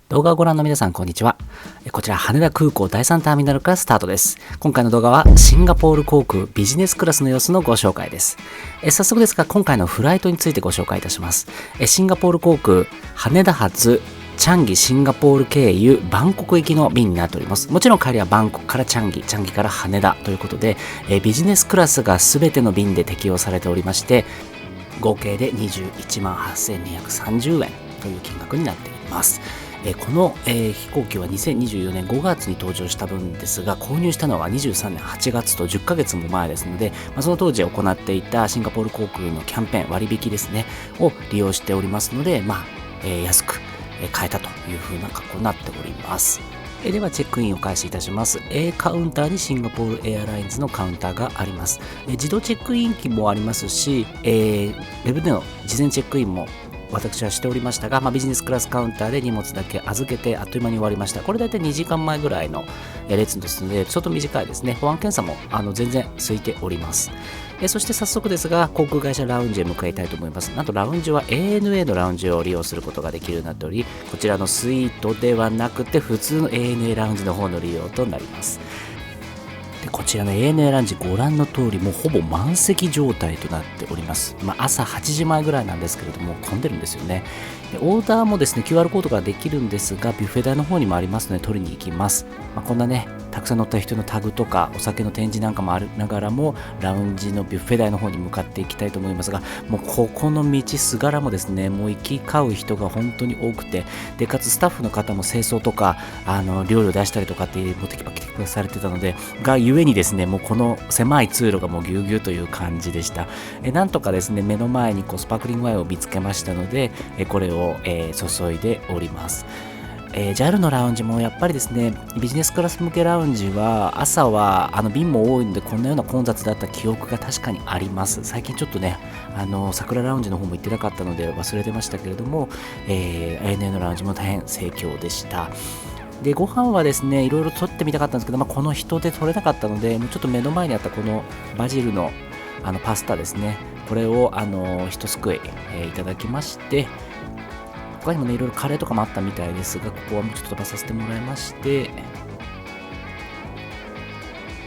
動画をご覧の皆さん、こんにちは。こちら羽田空港第3ターミナルからスタートです。今回の動画はシンガポール航空ビジネスクラスの様子のご紹介です。早速ですが、今回のフライトについてご紹介いたします。シンガポール航空羽田発チャンギシンガポール経由バンコク行きの便になっております。もちろん帰りはバンコクからチャンギから羽田ということで、ビジネスクラスが全ての便で適用されておりまして、合計で21万8230円という金額になっています。この、飛行機は2024年5月に登場した分ですが、購入したのは23年8月と10ヶ月も前ですので、その当時行っていたシンガポール航空のキャンペーン割引ですねを利用しておりますので、安く買えたという風な格好になっております。ではチェックインを開始いたします。A カウンターにシンガポールエアラインズのカウンターがあります。自動チェックイン機もありますし、ウェブでの事前チェックインも私はしておりましたが、ビジネスクラスカウンターで荷物だけ預けてあっという間に終わりました。これ大体2時間前ぐらいの列ですので、ちょっと短いですね。保安検査も全然空いております。そして早速ですが、航空会社ラウンジへ向かいたいと思います。なんとラウンジは ANA のラウンジを利用することができるようになっており、こちらのスイートではなくて普通の ANA ラウンジの方の利用となります。でこちらの ANA ラウンジご覧の通りもうほぼ満席状態となっております。朝8時前ぐらいなんですけれども混んでるんですよね。でオーダーもですね QR コードができるんですが、ビュッフェ台の方にもありますので取りに行きます。こんなねたくさん乗った人のタグとかお酒の展示なんかもありながらもラウンジのビュッフェ台の方に向かっていきたいと思いますが、もうここの道すがらもですねもう行き交う人が本当に多くて、でかつスタッフの方も清掃とか料理を出したりとかってもうテキパキされてたのでがゆえにですね、もうこの狭い通路がもうぎゅうぎゅうという感じでした。なんとかですね目の前にスパークリングワインを見つけましたので、これを、注いでおります。JAL のラウンジもやっぱりですねビジネスクラス向けラウンジは朝は便も多いのでこんなような混雑だった記憶が確かにあります。最近ちょっとね桜ラウンジの方も行ってなかったので忘れてましたけれども、ANA のラウンジも大変盛況でした。でご飯はですねいろいろ取ってみたかったんですけど、この人で取れなかったので、もうちょっと目の前にあったこのバジルのパスタですね、これを一すくい、いただきまして、他にもねいろいろカレーとかもあったみたいですが、ここはもうちょっと飛ばさせてもらいまして、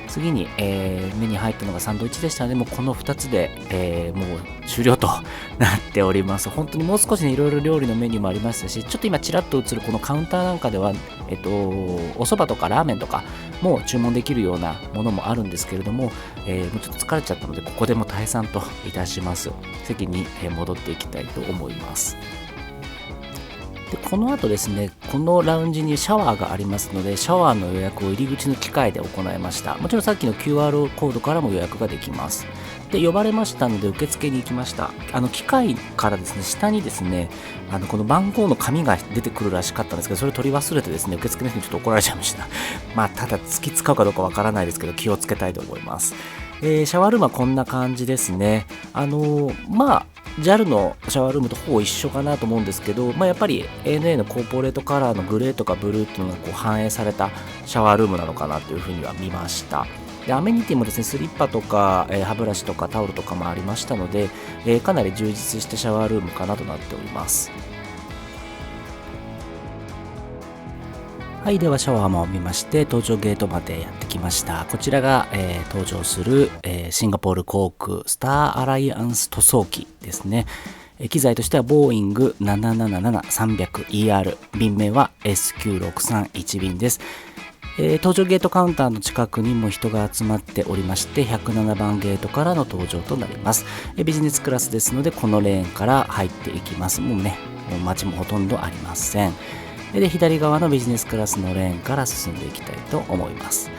次に、目に入ったのがサンドイッチでしたので、もうこの2つで、もう終了となっております。本当にもう少しねいろいろ料理のメニューもありましたし、ちょっと今ちらっと映るこのカウンターなんかでは、お蕎麦とかラーメンとかも注文できるようなものもあるんですけれども、もうちょっと疲れちゃったのでここでも退散といたします。席に戻っていきたいと思います。でこの後ですね、このラウンジにシャワーがありますので、シャワーの予約を入り口の機械で行いました。もちろんさっきの QR コードからも予約ができます。で呼ばれましたので受付に行きました。機械からですね下にですねこの番号の紙が出てくるらしかったんですけど、それを取り忘れてですね受付の人にちょっと怒られちゃいました。ただ月使うかどうかわからないですけど気をつけたいと思います。シャワールームはこんな感じですね。JAL のシャワールームとほぼ一緒かなと思うんですけど、やっぱり ANA のコーポレートカラーのグレーとかブルーっていうのが反映されたシャワールームなのかなというふうには見ました。でアメニティもですねスリッパとか、歯ブラシとかタオルとかもありましたので、かなり充実したシャワールームかなとなっております。はい、ではシャワーも見まして搭乗ゲートまでやってきました。こちらが、搭乗する、シンガポール航空スターアライアンス塗装機ですね。機材としてはボーイング 777-300ER、 便名は SQ631 便です。搭乗ゲートカウンターの近くにも人が集まっておりまして、107番ゲートからの搭乗となります。ビジネスクラスですのでこのレーンから入っていきます。もう待ちもほとんどありません。で左側のビジネスクラスのレーンから進んでいきたいと思います。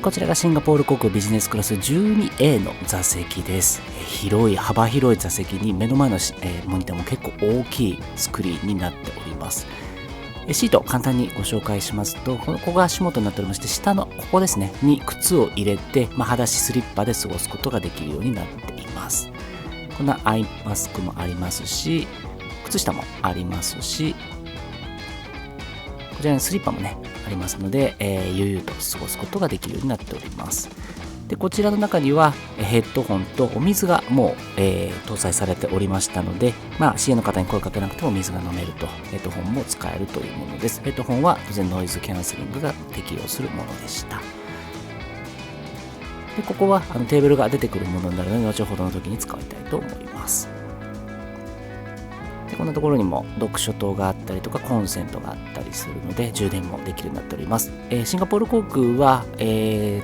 こちらがシンガポール航空ビジネスクラス 12A の座席です。幅広い座席に目の前の、モニターも結構大きいスクリーンになっております。シート簡単にご紹介しますと、ここが足元になっておりまして、下のここですねに靴を入れて、裸足スリッパで過ごすことができるようになっています。こんなアイマスクもありますし、靴下もありますし、こちらにスリッパもねありますので、悠々と過ごすことができるようになっております。でこちらの中にはヘッドホンとお水がもう、搭載されておりましたので、支援の方に声かけなくても水が飲めると、ヘッドホンも使えるというものです。ヘッドホンは当然ノイズキャンセリングが適用するものでした。でここはテーブルが出てくるものになるので、後ほどの時に使いたいと思います。でこんなところにも読書灯があったりとかコンセントがあったりするので充電もできるようになっております。シンガポール航空は、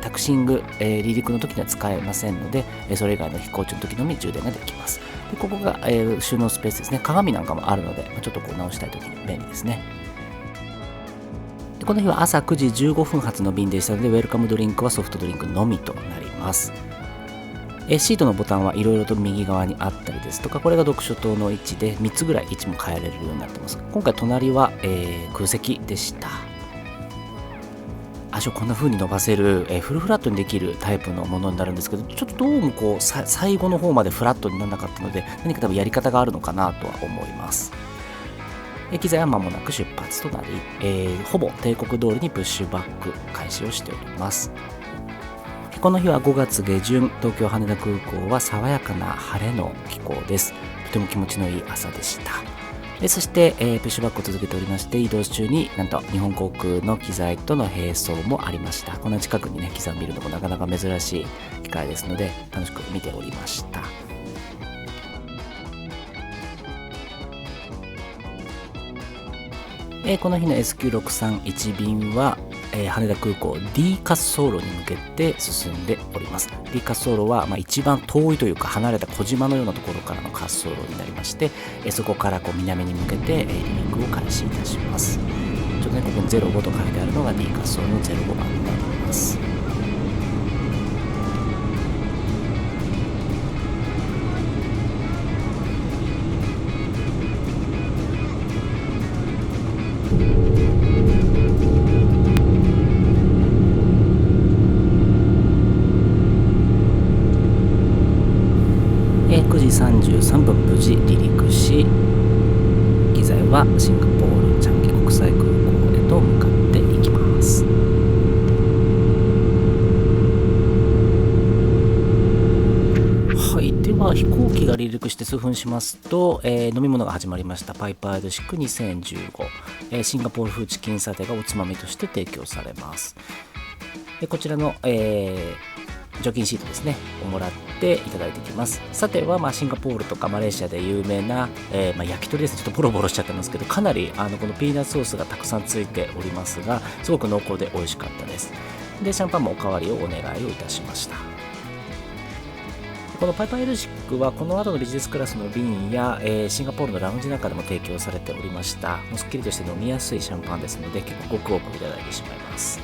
タクシング、離陸の時には使えませんので、それ以外の飛行中の時のみ充電ができます。でここが、収納スペースですね。鏡なんかもあるので、ちょっと直したい時に便利ですね。でこの日は朝9時15分発の便でしたので、ウェルカムドリンクはソフトドリンクのみとなります。シートのボタンはいろいろと右側にあったりですとか、これが読書灯の位置で3つぐらい位置も変えられるようになってます。今回隣は、空席でした。足をこんな風に伸ばせる、フルフラットにできるタイプのものになるんですけど、ちょっとどうも最後の方までフラットにならなかったので、何か多分やり方があるのかなとは思います。機材は間もなく出発となり、ほぼ定刻通りにプッシュバック開始をしております。この日は5月下旬、東京羽田空港は爽やかな晴れの気候です。とても気持ちのいい朝でした。そして、プッシュバックを続けておりまして、移動中になんと日本航空の機材との並走もありました。こんな近くにね機材を見るのもなかなか珍しい機会ですので、楽しく見ておりました。この日の SQ631 便は、羽田空港 D 滑走路に向けて進んでおります。 D 滑走路は、一番遠いというか離れた小島のようなところからの滑走路になりまして、そこから南に向けて、離陸を開始いたします。ちょっとねここに05と書いてあるのが D 滑走路の05番になります。9時33分無事離陸し、機材はシンガポールチャンギ国際空港へと向かっていきます。はい、では飛行機が離陸して数分しますと、飲み物が始まりました。パイパードシック2015、シンガポール風チキンサテがおつまみとして提供されます。でこちらの、除菌シートですねをもらっていただいてきます。さては、シンガポールとかマレーシアで有名な、焼き鳥ですね。ちょっとボロボロしちゃってますけど、かなりこのピーナッツソースがたくさんついておりますが、すごく濃厚で美味しかったです。でシャンパンもおかわりをお願いをいたしました。このパイパイルシックはこの後のビジネスクラスの瓶や、シンガポールのラウンジなんかでも提供されておりました。もうすっきりとして飲みやすいシャンパンですので、結構ごく多くいただいてしまいます。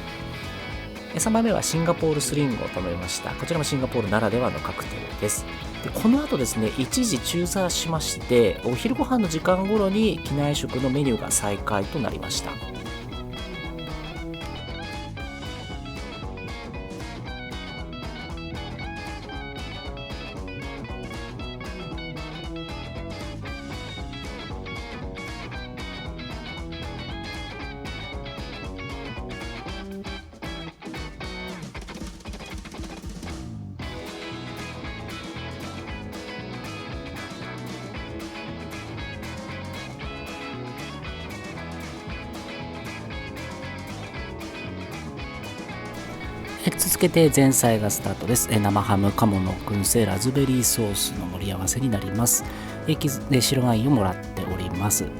3杯目はシンガポールスリングを頼みました。こちらもシンガポールならではのカクテルです。でこの後ですね、一時中座しまして、お昼ご飯の時間頃に機内食のメニューが再開となりました。続けて前菜がスタートです。生ハム、鴨の燻製、ラズベリーソースの盛り合わせになります。白ワインをもらっております。こ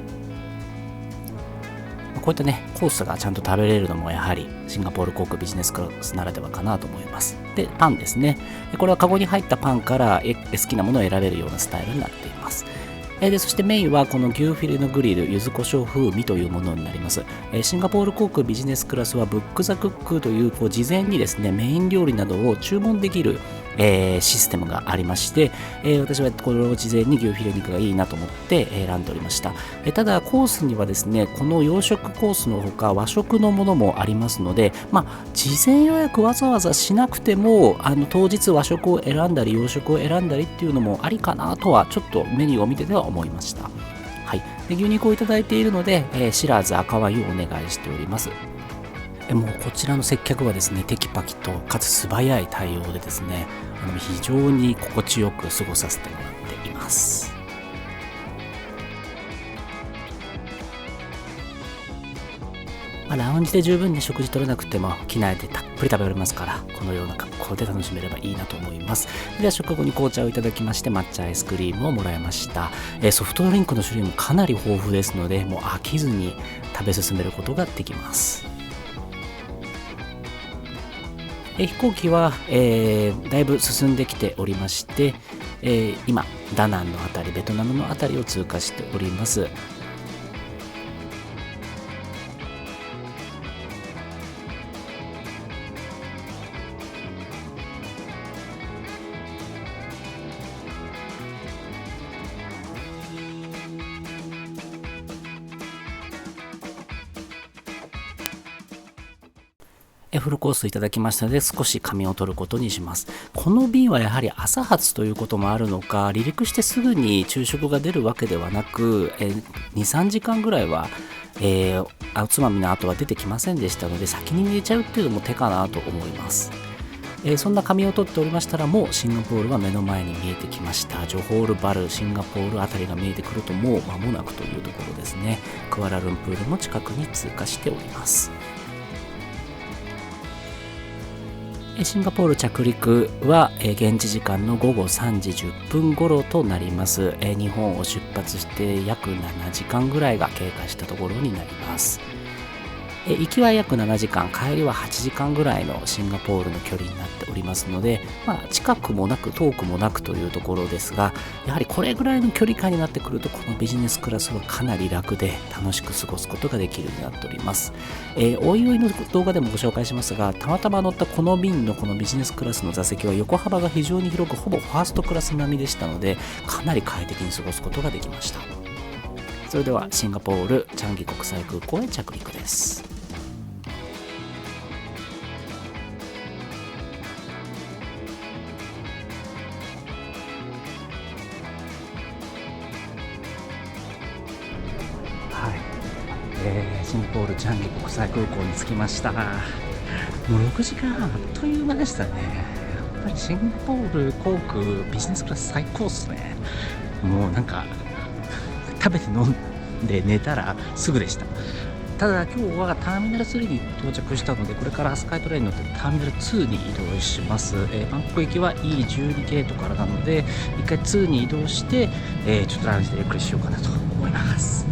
ういったねコースがちゃんと食べれるのもやはりシンガポール航空ビジネスクラスならではかなと思います。でパンですね。これはカゴに入ったパンから好きなものを選べるようなスタイルになっています。でそしてメインはこの牛フィレのグリル柚子胡椒風味というものになります。シンガポール航空ビジネスクラスはブックザクックという事前にですねメイン料理などを注文できるシステムがありまして、私はこれを事前に牛フィレ肉がいいなと思って選んでおりました。ただコースにはですねこの洋食コースのほか和食のものもありますので、事前予約わざわざしなくても当日和食を選んだり洋食を選んだりっていうのもありかなとはちょっとメニューを見てでは思いました。はい、で牛肉をいただいているので、シラーズ赤ワインをお願いしております。もうこちらの接客はですね、テキパキとかつ素早い対応でですね、非常に心地よく過ごさせてもらっています。ラウンジで十分に食事取れなくても機内でたっぷり食べられますから、このような格好で楽しめればいいなと思います。では食後に紅茶をいただきまして、抹茶アイスクリームをもらいました。ソフトドリンクの種類もかなり豊富ですので、もう飽きずに食べ進めることができます。飛行機は、だいぶ進んできておりまして、今ダナンのあたり、ベトナムのあたりを通過しております。フルコースいただきましたので、少し仮眠を取ることにします。この便はやはり朝発ということもあるのか、離陸してすぐに昼食が出るわけではなく、2、3時間ぐらいは、おつまみの後は出てきませんでしたので、先に寝ちゃうっていうのも手かなと思います。そんな仮眠を取っておりましたら、もうシンガポールは目の前に見えてきました。ジョホールバル、シンガポールあたりが見えてくるともう間もなくというところですね。クアラルンプールも近くに通過しております。シンガポール着陸は現地時間の午後3時10分頃となります。日本を出発して約7時間ぐらいが経過したところになります。行きは約7時間、帰りは8時間ぐらいのシンガポールの距離になっておりますので、近くもなく遠くもなくというところですが、やはりこれぐらいの距離感になってくると、このビジネスクラスはかなり楽で楽しく過ごすことができるようになっております。おいおいの動画でもご紹介しますが、たまたま乗ったこの便のこのビジネスクラスの座席は横幅が非常に広く、ほぼファーストクラス並みでしたので、かなり快適に過ごすことができました。それではシンガポールチャンギ国際空港へ着陸です。シンガポールチャンギ国際空港に着きました。もう6時間あっという間でしたね。やっぱりシンガポール航空ビジネスクラス最高っすね。もうなんか食べて飲んで寝たらすぐでした。ただ今日はターミナル3に到着したので、これからスカイトレインに乗ってターミナル2に移動します。バンコク行きは E12 ゲートからなので、一回2に移動して、ちょっとラウンジでゆっくりしようかなと思います。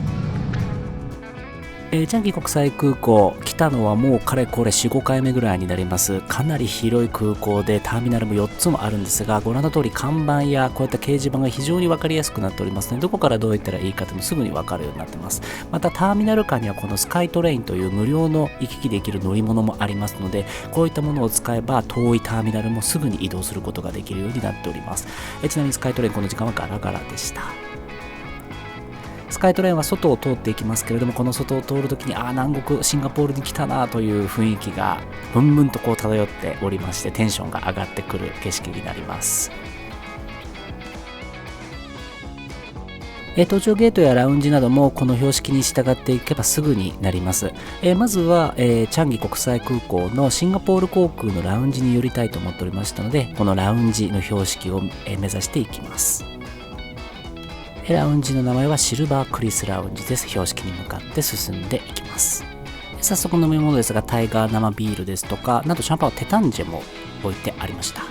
チャンギ国際空港来たのはもうかれこれ 4,5 回目ぐらいになります。かなり広い空港でターミナルも4つもあるんですが、ご覧の通り看板やこういった掲示板が非常に分かりやすくなっておりますので、どこからどう行ったらいいかというのもすぐに分かるようになってます。またターミナル間にはこのスカイトレインという無料の行き来できる乗り物もありますので、こういったものを使えば遠いターミナルもすぐに移動することができるようになっております。ちなみにスカイトレインこの時間はガラガラでした。スカイトレインは外を通っていきますけれども、この外を通るときに南国シンガポールに来たなという雰囲気がブンブンとこう漂っておりまして、テンションが上がってくる景色になります。搭乗ゲートやラウンジなどもこの標識に従っていけばすぐになります。まずは、チャンギ国際空港のシンガポール航空のラウンジに寄りたいと思っておりましたので、このラウンジの標識を目指していきます。ラウンジの名前はシルバークリスラウンジです。標識に向かって進んでいきます。早速飲み物ですが、タイガー生ビールですとか、なんとシャンパンはテタンジェも置いてありました。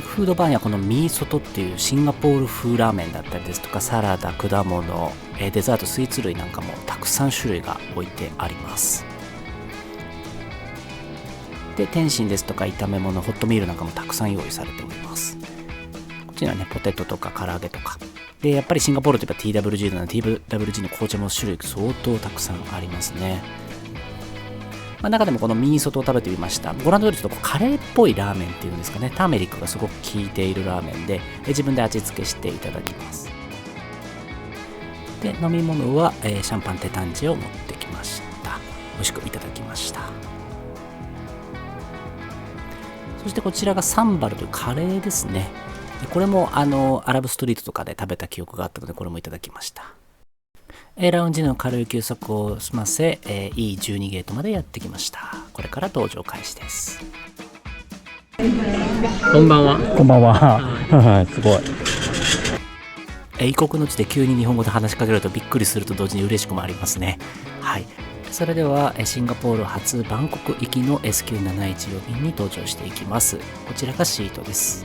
フードバーにはこのミーソトっていうシンガポール風ラーメンだったりですとか、サラダ、果物、デザート、スイーツ類なんかもたくさん種類が置いてあります。で、天津ですとか炒め物、ホットミールなんかもたくさん用意されております。こっちにはね、ポテトとか唐揚げとかで、やっぱりシンガポールといえば TWG なので TWG の紅茶も種類相当たくさんありますね。中でもこのミーソトを食べてみました。ご覧の通りちょっとカレーっぽいラーメンっていうんですかね、ターメリックがすごく効いているラーメンで、自分で味付けしていただきます。で、飲み物は、シャンパンテタンジェを持ってきました。美味しくいただきました。そしてこちらがサンバルというカレーですね。これもアラブストリートとかで食べた記憶があったので、これもいただきました。ラウンジの軽い休息を済ませ、E12 ゲートまでやってきました。これから搭乗開始です。こんばんは。こんばんは。すごい。異国の地で急に日本語で話しかけるとびっくりすると同時に嬉しくもありますね。はい。それではシンガポール発バンコク行きの SQ714 便に搭乗していきます。こちらがシートです。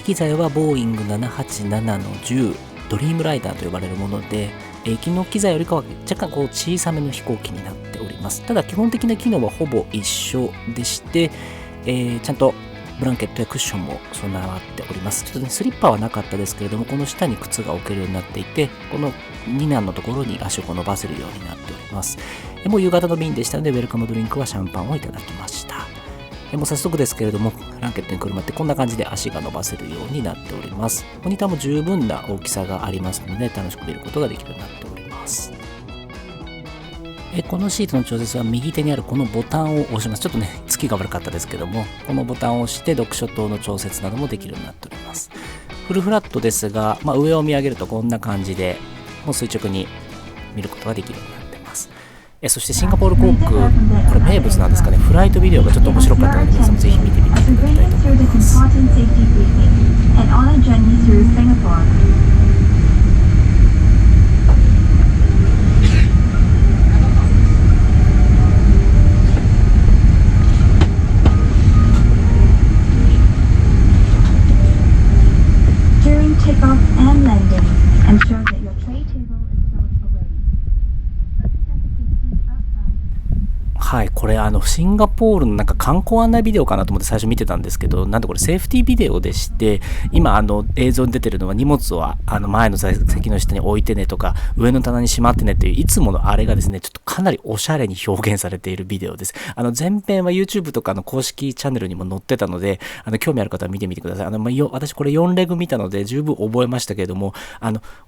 機材はボーイング787-10ドリームライダーと呼ばれるもので、行きの機材よりかは若干小さめの飛行機になっております。ただ基本的な機能はほぼ一緒でして、ちゃんとブランケットやクッションも備わっております。ちょっとね、スリッパはなかったですけれども、この下に靴が置けるようになっていて、この2段のところに足を伸ばせるようになっております。もう夕方の便でしたので、ウェルカムドリンクはシャンパンをいただきました。もう早速ですけれども、ブランケットに車ってこんな感じで足が伸ばせるようになっております。モニターも十分な大きさがありますので、楽しく見ることができるようになっております。このシートの調節は右手にあるこのボタンを押します。ちょっとね、つきが悪かったですけども、このボタンを押して読書灯の調節などもできるようになっております。フルフラットですが、上を見上げるとこんな感じで、もう垂直に見ることができるようになっています。そしてシンガポール航空、これ名物なんですかね、フライトビデオがちょっと面白かったので、皆さんもぜひ見てみていただきたいと思います。Takeoff and landing. Ensure that your tray table is stowed away. はい、これシンガポールのなんか観光案内ビデオかなと思って最初見てたんですけど、なんでこれセーフティービデオでして、今映像に出てるのは荷物を前の座席の下に置いてねとか上の棚にしまってねっていういつものあれがですね、ちょっとかなりおしゃれに表現されているビデオです。前編は YouTube とかの公式チャンネルにも載ってたので、興味ある方は見てみてください。私これ4レグ見たので十分覚えましたけれども、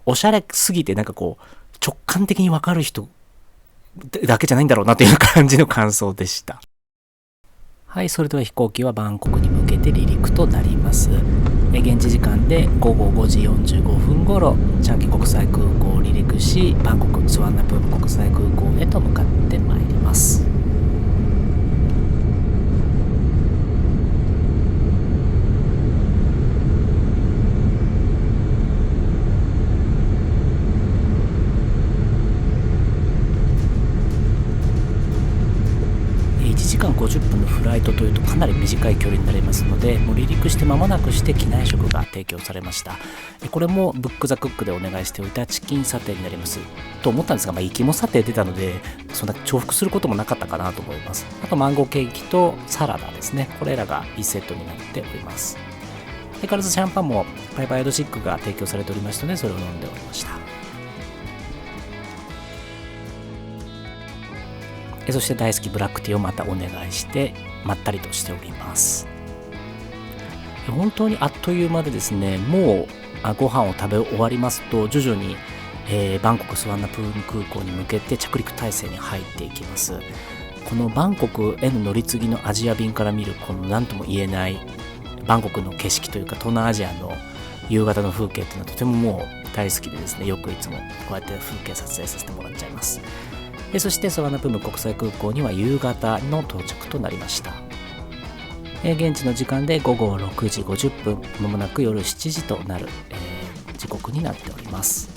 おしゃれすぎてなんかこう直感的にわかる人だけじゃないんだろうなという感じの感想でした。はい、それでは飛行機はバンコクに向けて離陸となります。現地時間で午後5時45分頃、チャンギ国際空港を離陸し、バンコクスワンナプーム国際空港へと向かってまいります。1時間50分のフライトというとかなり短い距離になりますので、もう離陸して間もなくして機内食が提供されました。これもブックザクックでお願いしておいたチキンサテになりますと思ったんですが、肝サテ出たのでそんな重複することもなかったかなと思います。あとマンゴーケーキとサラダですね、これらが1セットになっております。相変わらずシャンパンもパイパイドシックが提供されておりましたので、それを飲んでおりました。そして大好きブラックティーをまたお願いしてまったりとしております。本当にあっという間でですね、もうご飯を食べ終わりますと徐々に、バンコクスワンナプーム空港に向けて着陸態勢に入っていきます。このバンコクへの乗り継ぎのアジア便から見るこの何とも言えないバンコクの景色というか、東南アジアの夕方の風景っていうのはとてももう大好きでですね、よくいつもこうやって風景撮影させてもらっちゃいます。そしてスワンナプーム国際空港には夕方の到着となりました。現地の時間で午後6時50分、まもなく夜7時となる、時刻になっております。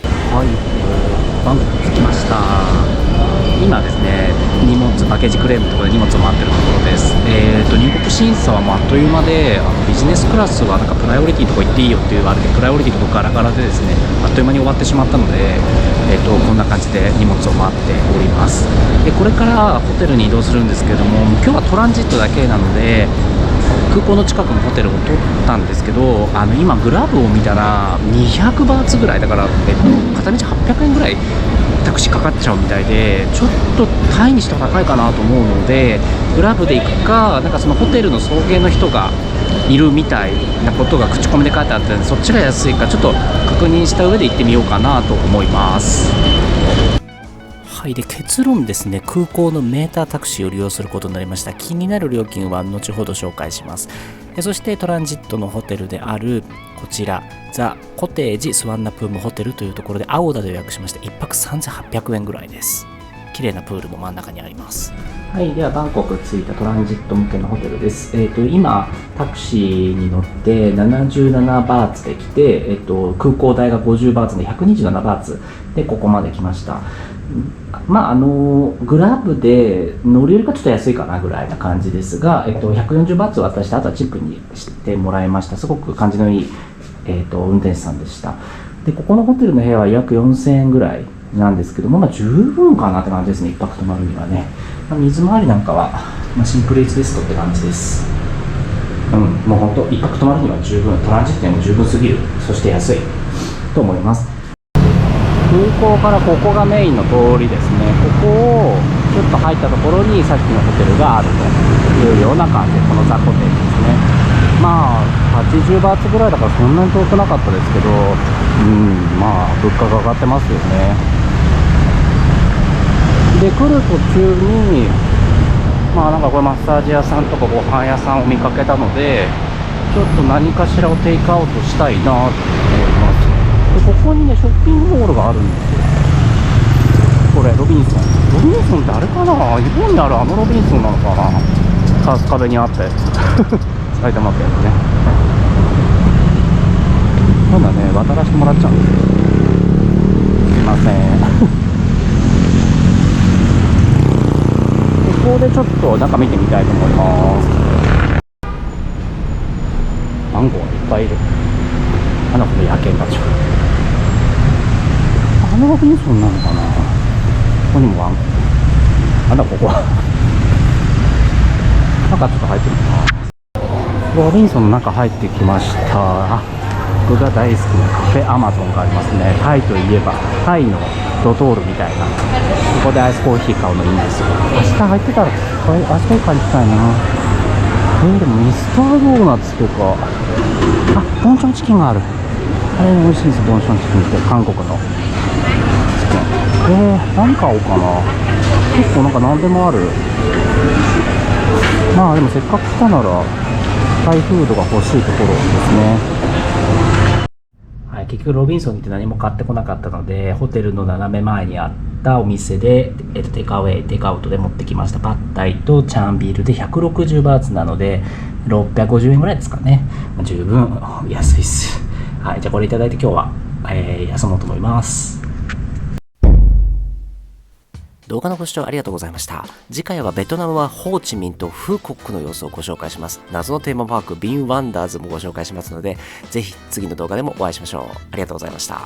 はい、バンコク着きました。今ですね、荷物パッケージクレームのところで荷物を待ってるところです。入国審査はもうあっという間で、ビジネスクラスはなんかプライオリティとか行っていいよって言われて、プライオリティとかガラガラでですね、あっという間に終わってしまったので、こんな感じで荷物を待っております。これからホテルに移動するんですけれども、今日はトランジットだけなので空港の近くのホテルを取ったんですけど、今グラブを見たら200バーツぐらいだから、片道800円ぐらいタクシーかかっちゃうみたいで、ちょっとタイにしては高いかなと思うので、グラブで行くか、なんかそのホテルの送迎の人がいるみたいなことが口コミで書いてあったので、そっちが安いかちょっと確認した上で行ってみようかなと思います。はい、で結論ですね、空港のメータータクシーを利用することになりました。気になる料金は後ほど紹介します。そしてトランジットのホテルであるこちらザ・コテージスワンナプームホテルというところで青田で予約しまして1泊3800円ぐらいです。綺麗なプールも真ん中にあります。はい、ではバンコク着いたトランジット向けのホテルです。今タクシーに乗って77バーツで来て、空港代が50バーツで127バーツでここまで来ました。グラブで乗るよりかちょっと安いかなぐらいな感じですが、140バーツ渡してあとはチップにしてもらいました。すごく感じのいい、運転手さんでした。でここのホテルの部屋は約4000円ぐらいなんですけども、十分かなって感じですね。1泊泊まるにはね。水回りなんかは、シンプルイズベストって感じです。もう本当1泊泊まるには十分、トランジットにも十分すぎる、そして安いと思います。空港からここがメインの通りですね。ここをちょっと入ったところにさっきのホテルがあるというような感じで、このザ・コテージですね。80バーツぐらいだからそんなに遠くなかったですけど、物価が上がってますよね。で来る途中になんかこれマッサージ屋さんとかご飯屋さんを見かけたので、ちょっと何かしらをテイクアウトしたいなと思います。でここにねショッピングモールがあるんですよ。これロビンソンってあれかな、日本にあるあのロビンソンなのかな、春日部にあったやつ埼玉県のね。まだね渡らせてもらっちゃうんですよ。すいませんここでちょっと中見てみたいと思います。マンゴーがいっぱいいる。この野犬たちはあのロビンソンなのかな。ここにもワンここは中ちょっと入ってみます。ロビンソンの中入ってきました。僕が大好きなカフェアマゾンがありますね。タイといえばタイのドトールみたいな、ここでアイスコーヒー買うのいいんですよ。明日入ってたらアイスコーヒー買いに行きたいな。でもミスタードーナツとか、ボンチョンチキンがある。あれ美味しいんですよ、ボンチョンチキンって韓国のチキン。何買おうかな。結構なんか何でもある。でもせっかく来たならタイフードが欲しいところですね。結局ロビンソンに行って何も買ってこなかったので、ホテルの斜め前にあったお店で、テイクアウトで持ってきましたパッタイとチャンビールで160バーツなので650円ぐらいですかね。十分安いっす。じゃあこれいただいて今日は、休もうと思います。動画のご視聴ありがとうございました。次回はベトナムはホーチミンとフーコックの様子をご紹介します。謎のテーマパークビンワンダーズもご紹介しますので、ぜひ次の動画でもお会いしましょう。ありがとうございました。